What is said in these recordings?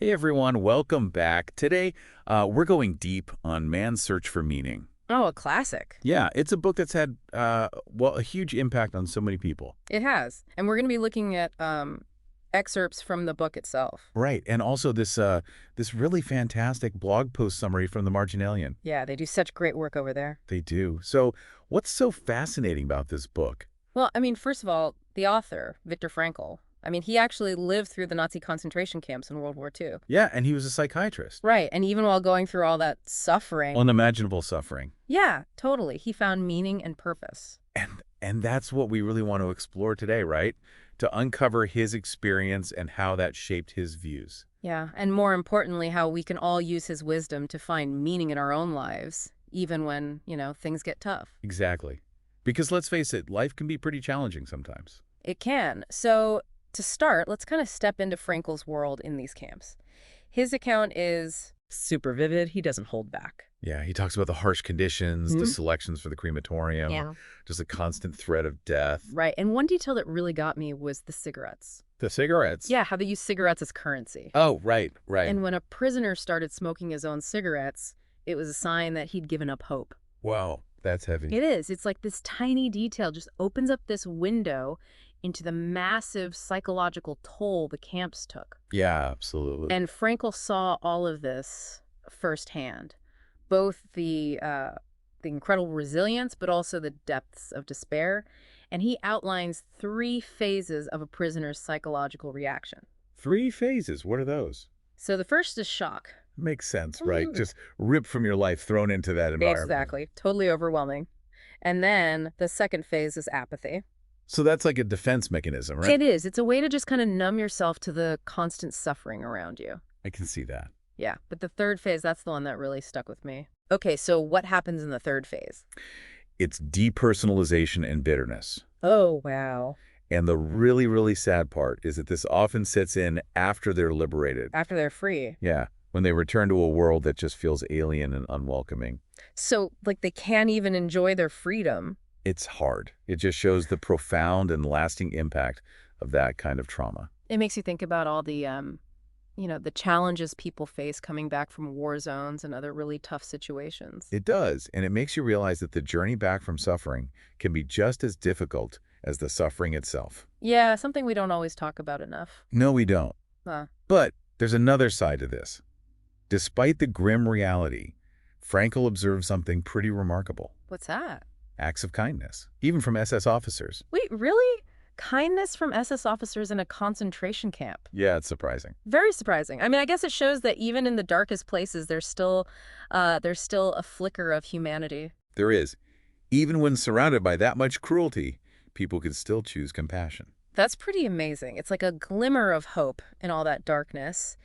Hey everyone, welcome back. Today, we're going deep on man's search for meaning. Oh, a classic. Yeah, it's a book that's had, a huge impact on so many people. It has. And we're going to be looking at excerpts from the book itself. Right, and also this really fantastic blog post summary from the Marginalian. Yeah, they do such great work over there. They do. So, what's so fascinating about this book? Well, I mean, first of all, the author, Viktor Frankl, I mean, he actually lived through the Nazi concentration camps in World War II. Yeah, and he was a psychiatrist. Right. And even while going through all that suffering. Unimaginable suffering. Yeah, totally. He found meaning and purpose. And that's what we really want to explore today, right? To uncover his experience and how that shaped his views. Yeah. And more importantly, how we can all use his wisdom to find meaning in our own lives, even when, things get tough. Exactly. Because let's face it, life can be pretty challenging sometimes. It can. So to start, let's kind of step into Frankl's world in these camps. His account is super vivid. He doesn't hold back. Yeah, he talks about the harsh conditions, the selections for the crematorium, just a constant threat of death. Right. And one detail that really got me was the cigarettes. The cigarettes? Yeah, how they use cigarettes as currency. Oh, right. And when a prisoner started smoking his own cigarettes, it was a sign that he'd given up hope. Wow, that's heavy. It is. It's like this tiny detail just opens up this window into the massive psychological toll the camps took. Yeah, absolutely. And Frankl saw all of this firsthand, both the incredible resilience, but also the depths of despair. And he outlines 3 phases of a prisoner's psychological reaction. 3 phases? What are those? So the first is shock. Makes sense, right? Just ripped from your life, thrown into that environment. Exactly. Totally overwhelming. And then the second phase is apathy. So that's like a defense mechanism, right? It is. It's a way to just kind of numb yourself to the constant suffering around you. I can see that. Yeah, but the third phase, that's the one that really stuck with me. Okay, so what happens in the third phase? It's depersonalization and bitterness. Oh, wow. And the really, really sad part is that this often sets in after they're liberated. After they're free. Yeah, when they return to a world that just feels alien and unwelcoming. So, like, they can't even enjoy their freedom. It's hard. It just shows the profound and lasting impact of that kind of trauma. It makes you think about all the, the challenges people face coming back from war zones and other really tough situations. It does, and it makes you realize that the journey back from suffering can be just as difficult as the suffering itself. Yeah, something we don't always talk about enough. No, we don't. But there's another side to this. Despite the grim reality, Frankl observed something pretty remarkable. What's that? Acts of kindness, even from SS officers. Wait, really? Kindness from SS officers in a concentration camp? Yeah, it's surprising. Very surprising. I mean, I guess it shows that even in the darkest places, there's still a flicker of humanity. There is. Even when surrounded by that much cruelty, people can still choose compassion. That's pretty amazing. It's like a glimmer of hope in all that darkness.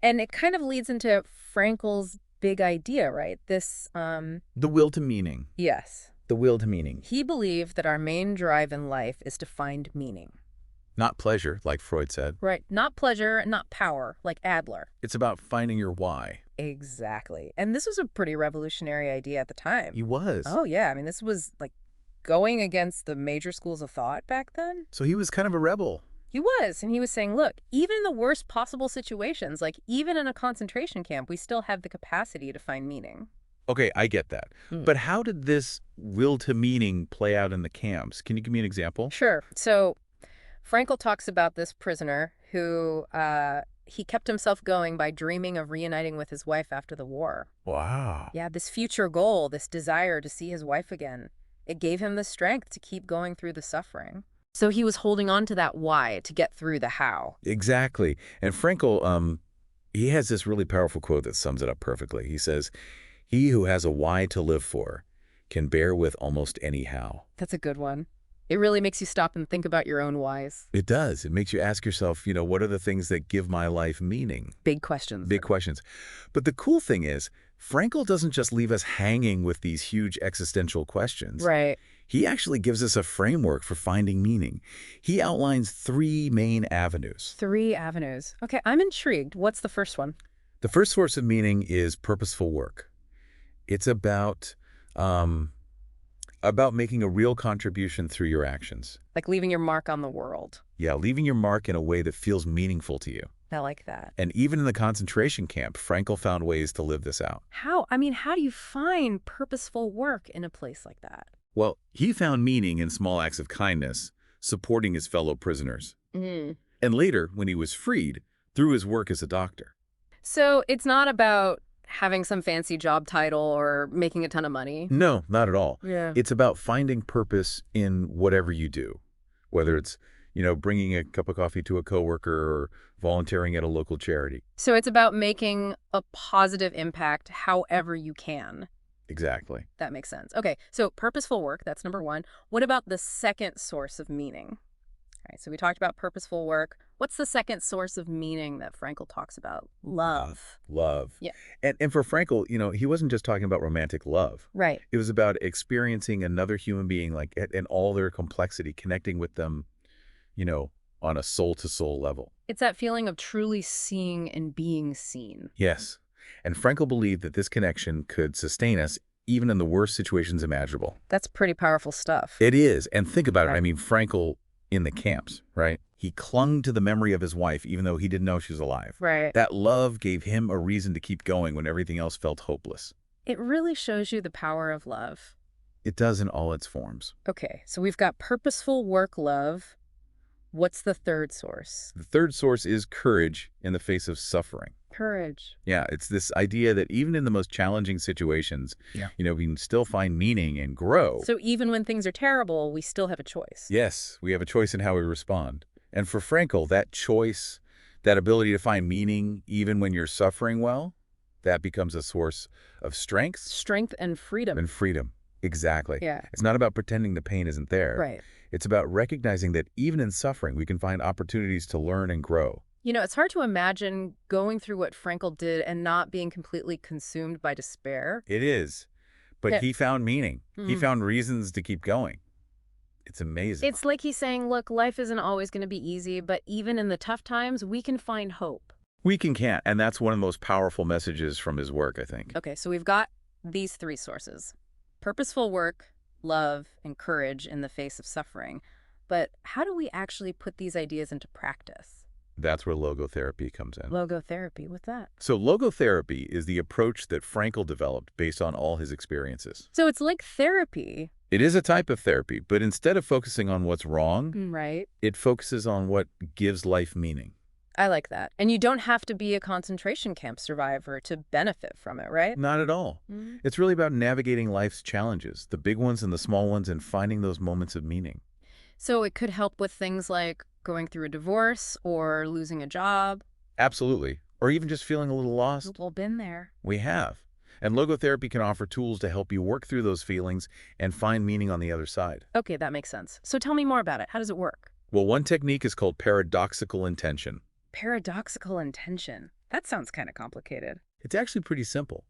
And it kind of leads into Frankl's big idea, right? This, The will to meaning. Yes. The will to meaning. He believed that our main drive in life is to find meaning. Not pleasure, like Freud said. Right. Not pleasure and not power, like Adler. It's about finding your why. Exactly. And this was a pretty revolutionary idea at the time. He was. Oh, yeah. I mean, this was like going against the major schools of thought back then. So he was kind of a rebel. He was. And he was saying, look, even in the worst possible situations, like even in a concentration camp, we still have the capacity to find meaning. Okay, I get that. But how did this will to meaning play out in the camps? Can you give me an example? Sure. So Frankl talks about this prisoner who he kept himself going by dreaming of reuniting with his wife after the war. Wow. Yeah, this future goal, this desire to see his wife again, it gave him the strength to keep going through the suffering. So he was holding on to that why to get through the how. Exactly. And Frankl, he has this really powerful quote that sums it up perfectly. He says, "He who has a why to live for can bear with almost any how." That's a good one. It really makes you stop and think about your own whys. It does. It makes you ask yourself, what are the things that give my life meaning? Big questions. Big questions. But the cool thing is, Frankl doesn't just leave us hanging with these huge existential questions. Right. He actually gives us a framework for finding meaning. He outlines 3 main avenues. 3 avenues. Okay, I'm intrigued. What's the first one? The first source of meaning is purposeful work. It's about making a real contribution through your actions. Like leaving your mark on the world. Yeah, leaving your mark in a way that feels meaningful to you. I like that. And even in the concentration camp, Frankl found ways to live this out. How? I mean, how do you find purposeful work in a place like that? Well, he found meaning in small acts of kindness, supporting his fellow prisoners. Mm. And later, when he was freed, through his work as a doctor. So it's not about having some fancy job title or making a ton of money? No, not at all. Yeah. It's about finding purpose in whatever you do, whether it's, bringing a cup of coffee to a coworker or volunteering at a local charity. So it's about making a positive impact however you can. Exactly. That makes sense. Okay, so purposeful work, that's number one. What about the second source of meaning? All right, so we talked about purposeful work. What's the second source of meaning that Frankl talks about? Love. Love. Yeah. And for Frankl, he wasn't just talking about romantic love. Right. It was about experiencing another human being, like, in all their complexity, connecting with them, on a soul-to-soul level. It's that feeling of truly seeing and being seen. Yes. And Frankl believed that this connection could sustain us even in the worst situations imaginable. That's pretty powerful stuff. It is. And think about it. Right. I mean, Frankl in the camps, right? He clung to the memory of his wife, even though he didn't know she was alive. Right. That love gave him a reason to keep going when everything else felt hopeless. It really shows you the power of love. It does in all its forms. Okay, so we've got purposeful work love. What's the third source? The third source is courage in the face of suffering. Courage. Yeah, it's this idea that even in the most challenging situations, we can still find meaning and grow. So even when things are terrible, we still have a choice. Yes, we have a choice in how we respond. And for Frankl, that choice, that ability to find meaning even when you're suffering well, that becomes a source of strength. Strength and freedom. And freedom. Exactly. Yeah. It's not about pretending the pain isn't there. Right. It's about recognizing that even in suffering, we can find opportunities to learn and grow. It's hard to imagine going through what Frankl did and not being completely consumed by despair. It is. But Yeah. he found meaning. He found reasons to keep going. It's amazing. It's like he's saying, look, life isn't always going to be easy, but even in the tough times, we can find hope. We can't. And that's one of the most powerful messages from his work, I think. Okay, so we've got these three sources. Purposeful work, love, and courage in the face of suffering. But how do we actually put these ideas into practice? That's where logotherapy comes in. Logotherapy, what's that? So logotherapy is the approach that Frankl developed based on all his experiences. So it's like therapy. It is a type of therapy, but instead of focusing on what's wrong, Right. it focuses on what gives life meaning. I like that. And you don't have to be a concentration camp survivor to benefit from it, right? Not at all. It's really about navigating life's challenges, the big ones and the small ones, and finding those moments of meaning. So it could help with things like going through a divorce or losing a job. Absolutely. Or even just feeling a little lost. We've all been there. We have. And logotherapy can offer tools to help you work through those feelings and find meaning on the other side. Okay, that makes sense. So tell me more about it. How does it work? Well, one technique is called paradoxical intention. Paradoxical intention. That sounds kind of complicated. It's actually pretty simple.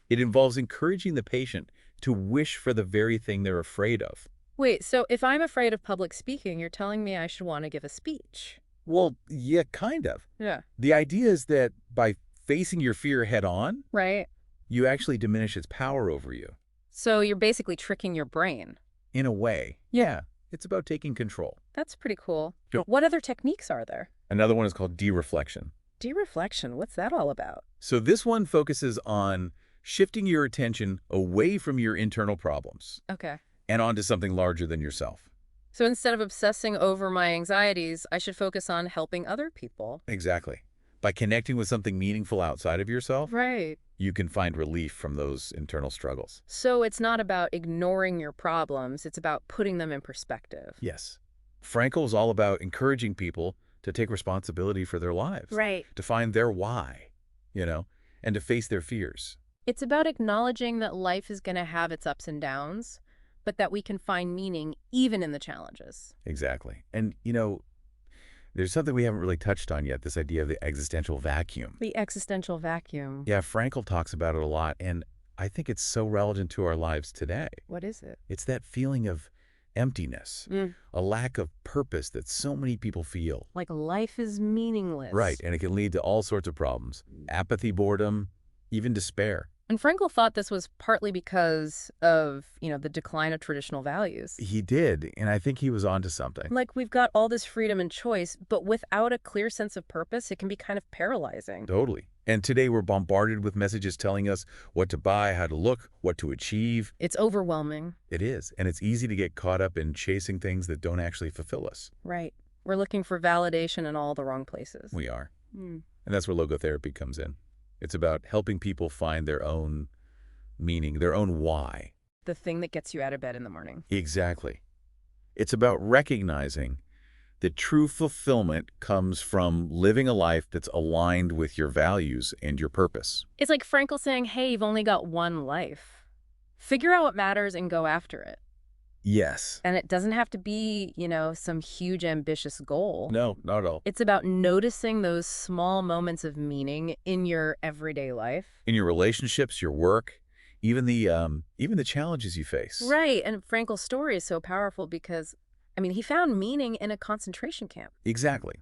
It involves encouraging the patient to wish for the very thing they're afraid of. Wait, so if I'm afraid of public speaking, you're telling me I should want to give a speech? Well, yeah, kind of. Yeah. The idea is that by facing your fear head on, Right. you actually diminish its power over you. So you're basically tricking your brain. In a way. Yeah, it's about taking control. That's pretty cool. Sure. What other techniques are there? Another one is called dereflection. Dereflection, what's that all about? So this one focuses on shifting your attention away from your internal problems Okay. and onto something larger than yourself. So instead of obsessing over my anxieties, I should focus on helping other people. Exactly. By connecting with something meaningful outside of yourself, Right. you can find relief from those internal struggles. So it's not about ignoring your problems, it's about putting them in perspective. Yes. Frankl is all about encouraging people to take responsibility for their lives. Right. To find their why, and to face their fears. It's about acknowledging that life is going to have its ups and downs, but that we can find meaning even in the challenges. Exactly. And, there's something we haven't really touched on yet, this idea of the existential vacuum. The existential vacuum. Yeah, Frankl talks about it a lot, and I think it's so relevant to our lives today. What is it? It's that feeling of emptiness, a lack of purpose that so many people feel. Like life is meaningless. Right, and it can lead to all sorts of problems. Apathy, boredom, even despair. And Frankl thought this was partly because of, the decline of traditional values. He did, and I think he was onto something. Like, we've got all this freedom and choice, but without a clear sense of purpose, it can be kind of paralyzing. Totally. And today we're bombarded with messages telling us what to buy, how to look, what to achieve. It's overwhelming. It is, and it's easy to get caught up in chasing things that don't actually fulfill us. Right. We're looking for validation in all the wrong places. We are. Hmm. And that's where logotherapy comes in. It's about helping people find their own meaning, their own why. The thing that gets you out of bed in the morning. Exactly. It's about recognizing that true fulfillment comes from living a life that's aligned with your values and your purpose. It's like Frankl saying, hey, you've only got one life. Figure out what matters and go after it. Yes. And it doesn't have to be, some huge ambitious goal. No, not at all. It's about noticing those small moments of meaning in your everyday life. In your relationships, your work, even the challenges you face. Right. And Frankl's story is so powerful because, he found meaning in a concentration camp. Exactly.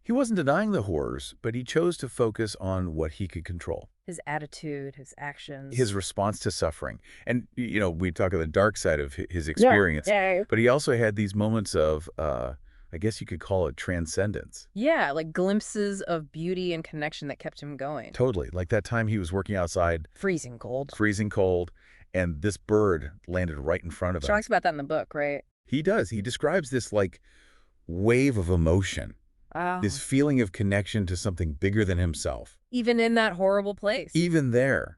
He wasn't denying the horrors, but he chose to focus on what he could control. His attitude, his actions. His response to suffering. And, we talk of the dark side of his experience. Yeah. But he also had these moments of, I guess you could call it transcendence. Yeah, like glimpses of beauty and connection that kept him going. Totally. Like that time he was working outside. Freezing cold, and this bird landed right in front of him. Talks about that in the book, right? He does. He describes this, wave of emotion. Oh. This feeling of connection to something bigger than himself. Even in that horrible place. Even there.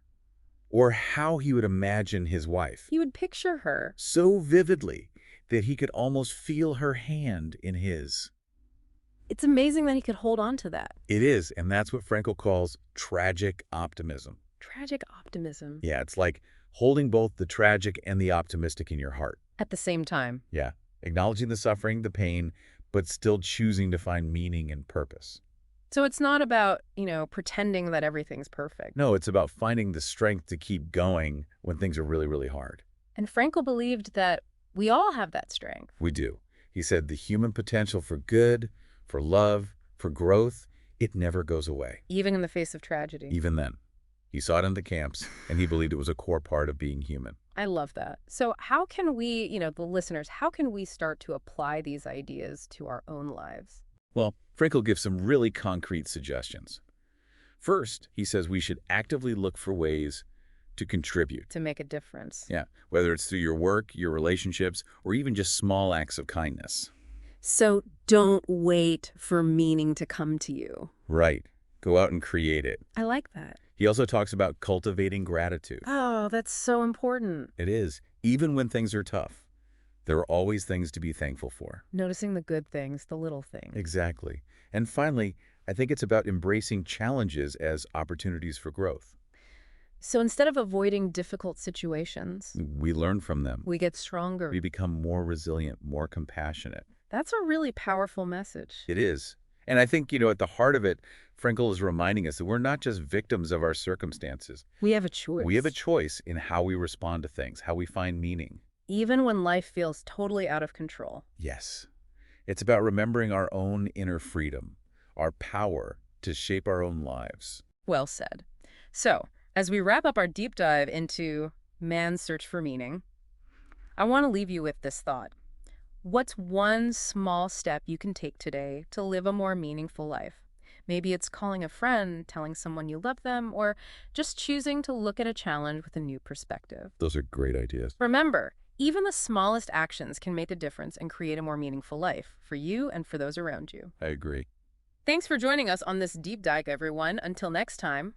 Or how he would imagine his wife. He would picture her. So vividly that he could almost feel her hand in his. It's amazing that he could hold on to that. It is, and that's what Frankl calls tragic optimism. Tragic optimism. Yeah, it's like holding both the tragic and the optimistic in your heart. At the same time. Yeah, acknowledging the suffering, the pain, but still choosing to find meaning and purpose. So it's not about, pretending that everything's perfect. No, it's about finding the strength to keep going when things are really, really hard. And Frankl believed that we all have that strength. We do. He said the human potential for good, for love, for growth, it never goes away. Even in the face of tragedy. Even then. He saw it in the camps, and he believed it was a core part of being human. I love that. So how can we, the listeners, how can we start to apply these ideas to our own lives? Well, Frankl gives some really concrete suggestions. First, he says we should actively look for ways to contribute. To make a difference. Yeah, whether it's through your work, your relationships, or even just small acts of kindness. So don't wait for meaning to come to you. Right. Go out and create it. I like that. He also talks about cultivating gratitude. Oh, that's so important. It is. Even when things are tough, there are always things to be thankful for. Noticing the good things, the little things. Exactly. And finally, I think it's about embracing challenges as opportunities for growth. So instead of avoiding difficult situations, We learn from them. we get stronger. We become more resilient, more compassionate. That's a really powerful message. It is. And I think, at the heart of it, Frankl is reminding us that we're not just victims of our circumstances. We have a choice. We have a choice in how we respond to things, how we find meaning. Even when life feels totally out of control. Yes. It's about remembering our own inner freedom, our power to shape our own lives. Well said. So, as we wrap up our deep dive into man's search for meaning, I want to leave you with this thought. What's one small step you can take today to live a more meaningful life? Maybe it's calling a friend, telling someone you love them, or just choosing to look at a challenge with a new perspective. Those are great ideas. Remember, even the smallest actions can make a difference and create a more meaningful life for you and for those around you. I agree. Thanks for joining us on this deep dive, everyone. Until next time.